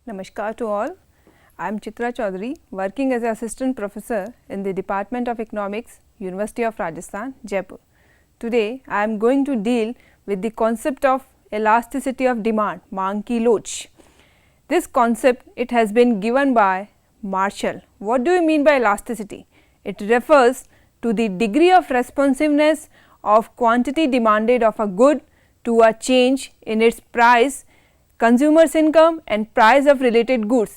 Namaskar to all. I am Chitra Chaudhary, working as an assistant professor in the Department of Economics, University of Rajasthan, Jaipur. Today, I am going to deal with the concept of elasticity of demand, मांग की लोच. This concept, it has been given by Marshall. What do you mean by elasticity? It refers to the degree of responsiveness of quantity demanded of a good to a change in its price, consumers income and price of related goods.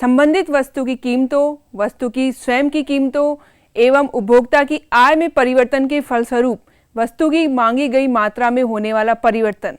संबंधित वस्तु की कीमतों, वस्तु की स्वयं की कीमतों एवं उपभोक्ता की आय में परिवर्तन के फलस्वरूप वस्तु की मांगी गई मात्रा में होने वाला परिवर्तन.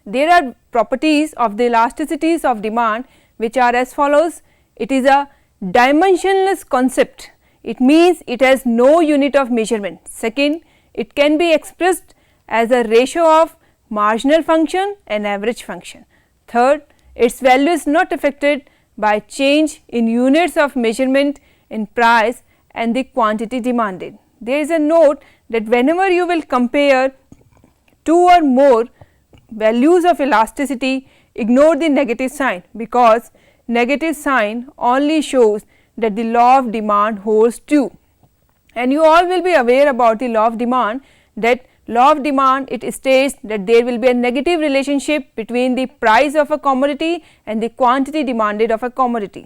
There are properties of the elasticities of demand which are as follows. It is a dimensionless concept. It means it has no unit of measurement. Second, it can be expressed as a ratio of marginal function and average function. Third, its value is not affected by change in units of measurement in price and the quantity demanded. There is a note that whenever you will compare two or more values of elasticity, ignore the negative sign, because negative sign only shows that the law of demand holds true. And you all will be aware about the law of demand, that law of demand, it states that there will be a negative relationship between the price of a commodity and the quantity demanded of a commodity.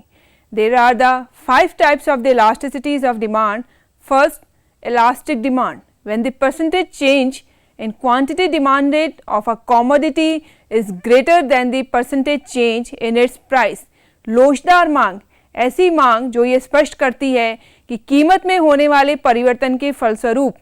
There are the 5 types of the elasticities of demand. First, elastic demand, when the percentage change in quantity demanded of a commodity is greater than the percentage change in its price. लोचदार मांग, ऐसी मांग जो ये स्पष्ट करती है कि कीमत में होने वाले परिवर्तन के फलस्वरूप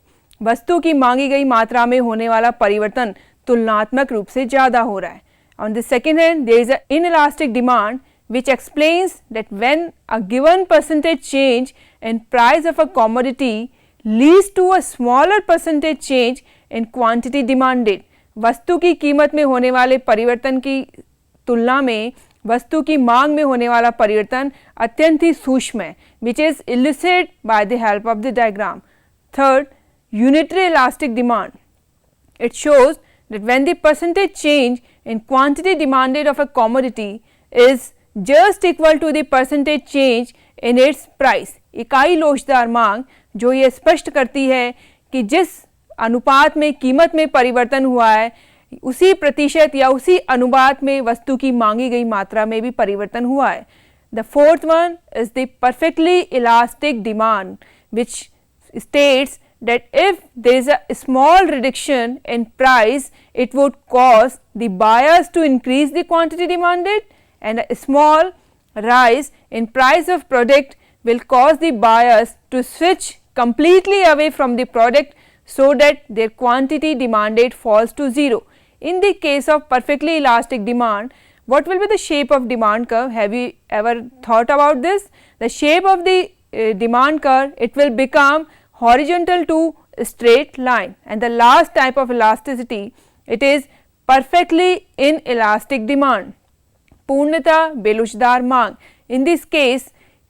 वस्तु की मांगी गई मात्रा में होने वाला परिवर्तन तुलनात्मक रूप से ज़्यादा हो रहा है. On the second hand, there is an inelastic demand which explains that when a given percentage change in price of a commodity leads to a smaller percentage change in quantity demanded. वस्तु की कीमत में होने वाले परिवर्तन की तुलना में वस्तु की मांग में होने वाला परिवर्तन अत्यंत ही सूक्ष्म है, which is illustrated by the help of the diagram. Third, unitary elastic demand. It shows that when the percentage change in quantity demanded of a commodity is just equal to the percentage change in its price. इकाई लोचदार मांग जो ये स्पष्ट करती है कि जिस अनुपात में कीमत में परिवर्तन हुआ है उसी प्रतिशत या उसी अनुपात में वस्तु की मांगी गई मात्रा में भी परिवर्तन हुआ है. The fourth one is the perfectly elastic demand, which states that if there is a small reduction in price, it would cause the buyers to increase the quantity demanded, and a small rise in price of product will cause the buyers to switch completely away from the product so that their quantity demanded falls to zero. In the case of perfectly elastic demand, what will be the shape of demand curve? Have you ever thought about this? The shape of the demand curve, it will become horizontal to straight line. And the last type of elasticity, it is perfectly inelastic demand, पूर्णतः बेलोचदार मांग. In this case,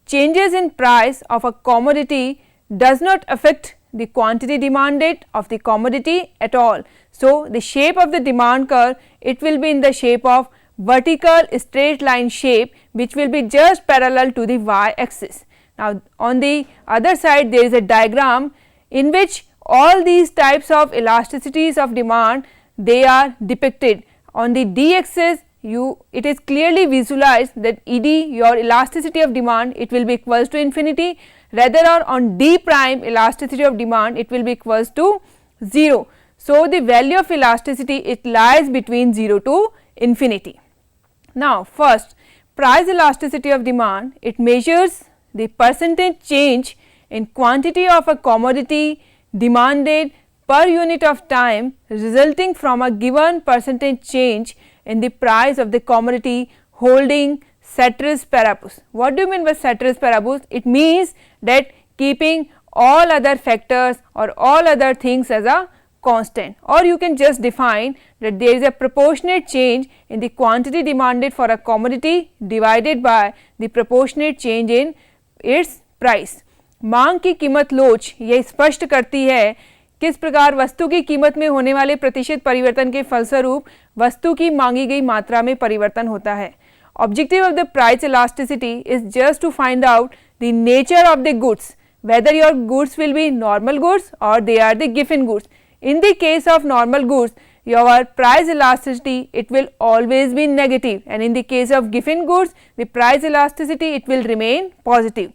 changes in price of a commodity does not affect the quantity demanded of the commodity at all. So, the shape of the demand curve, it will be in the shape of vertical straight line shape, which will be just parallel to the y axis. Now, on the other side there is a diagram in which all these types of elasticities of demand, they are depicted. On the d axis, it is clearly visualized that ED, your elasticity of demand, it will be equals to infinity, rather on d prime elasticity of demand, it will be equals to 0. So, the value of elasticity, it lies between 0 to infinity. Now, first, price elasticity of demand, it measures the percentage change in quantity of a commodity demanded per unit of time resulting from a given percentage change in the price of the commodity holding ceteris paribus. What do you mean by ceteris paribus? It means that keeping all other factors or all other things as a constant, or you can just define that there is a proportionate change in the quantity demanded for a commodity divided by the proportionate change in its price. मांग की कीमत लोच ये स्पष्ट करती है किस प्रकार वस्तु की कीमत में होने वाले प्रतिशत परिवर्तन के फलस्वरूप वस्तु की मांगी गई मात्रा में परिवर्तन होता है. objective of the price elasticity is just to find out the nature of the goods, whether your goods will be normal goods or they are the Giffen goods. In the case of normal goods, your price elasticity, it will always be negative, and in the case of Giffen goods, the price elasticity, it will remain positive.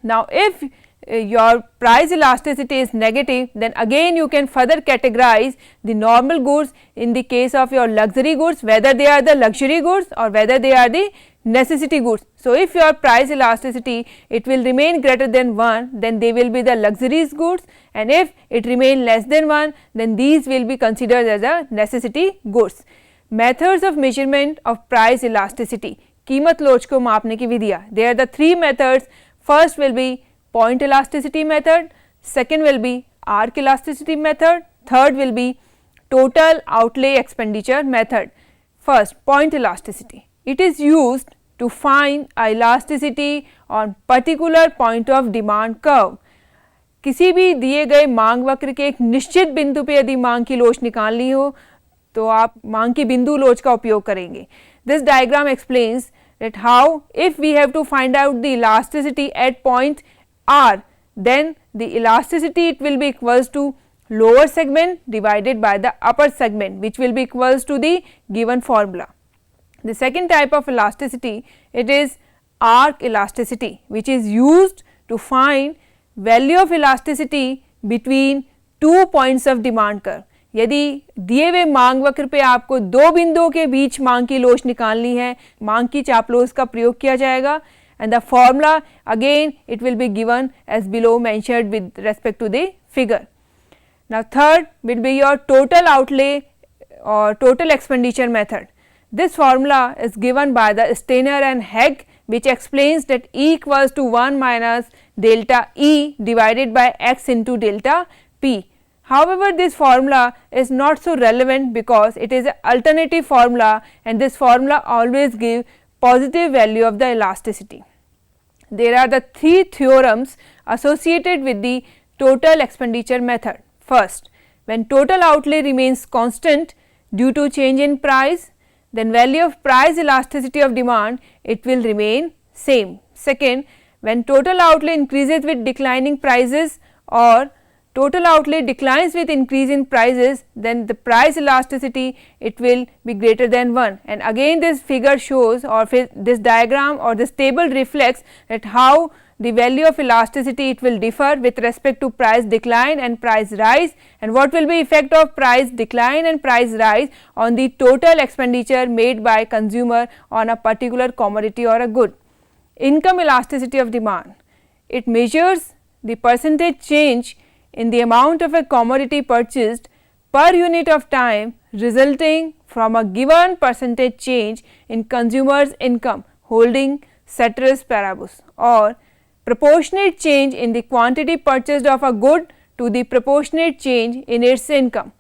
Now, if your price elasticity is negative, then again you can further categorize the normal goods in the case of your luxury goods, whether they are the luxury goods or whether they are the necessity goods. So, if your price elasticity, it will remain greater than 1, then they will be the luxurious goods, and if it remain less than 1, then these will be considered as a necessity goods. Methods of measurement of price elasticity, कीमत लोच को मापने की विधियाँ. There are the 3 methods. First will be point elasticity method, second will be arc elasticity method, third will be total outlay expenditure method. First, point elasticity. It is used to find elasticity on particular point of demand curve. किसी भी दिए गए मांग वक्र के एक निश्चित बिंदु पे यदि मांग की लोच निकालनी हो तो आप मांग की बिंदु लोच का उपयोग करेंगे. This diagram explains that how if we have to find out the elasticity at point R, then the elasticity it will be equals to lower segment divided by the upper segment, which will be equals to the given formula. The second type of elasticity, it is arc elasticity, which is used to find value of elasticity between 2 points of demand curve. यदि दिए हुए मांग वक्र पे आपको 2 बिंदुओं के बीच मांग की लोच निकालनी है, मांग की चापलूस का प्रयोग किया जाएगा, and the formula again it will be given as below mentioned with respect to the figure. Now, third will be your total outlay or total expenditure method. This formula is given by the Steiner and Hegg, which explains that E equals to 1 minus delta E divided by x into delta P. However, this formula is not so relevant because it is an alternative formula, and this formula always gives positive value of the elasticity. There are the 3 theorems associated with the total expenditure method. First, when total outlay remains constant due to change in price, then value of price elasticity of demand, it will remain same. Second, when total outlay increases with declining prices or total outlay declines with increase in prices, then the price elasticity, it will be greater than 1. And again this figure shows, or this diagram or this table reflects that how the value of elasticity, it will differ with respect to price decline and price rise, and what will be effect of price decline and price rise on the total expenditure made by consumer on a particular commodity or a good. Income elasticity of demand, it measures the percentage change in the amount of a commodity purchased per unit of time resulting from a given percentage change in consumer's income holding ceteris paribus, or proportionate change in the quantity purchased of a good to the proportionate change in its income.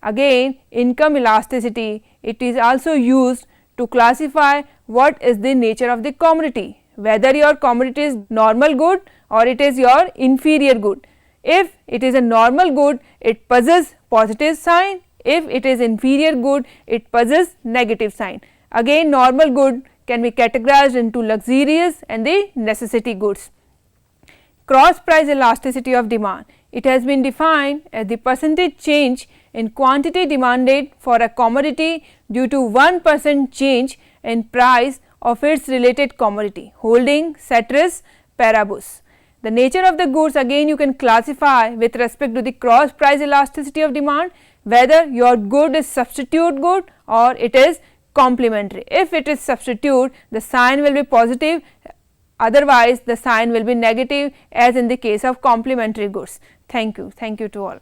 Again, income elasticity, it is also used to classify what is the nature of the commodity, whether your commodity is normal good or it is your inferior good. If it is a normal good, it possesses positive sign. If it is inferior good, it possesses negative sign. Again, normal good can be categorized into luxurious and the necessity goods. Cross price elasticity of demand, it has been defined as the percentage change in quantity demanded for a commodity due to 1% change in price of its related commodity holding ceteris paribus. The nature of the goods, again you can classify with respect to the cross price elasticity of demand, whether your good is substitute good or it is complementary. If it is substitute, the sign will be positive, otherwise the sign will be negative, as in the case of complementary goods. Thank you to all.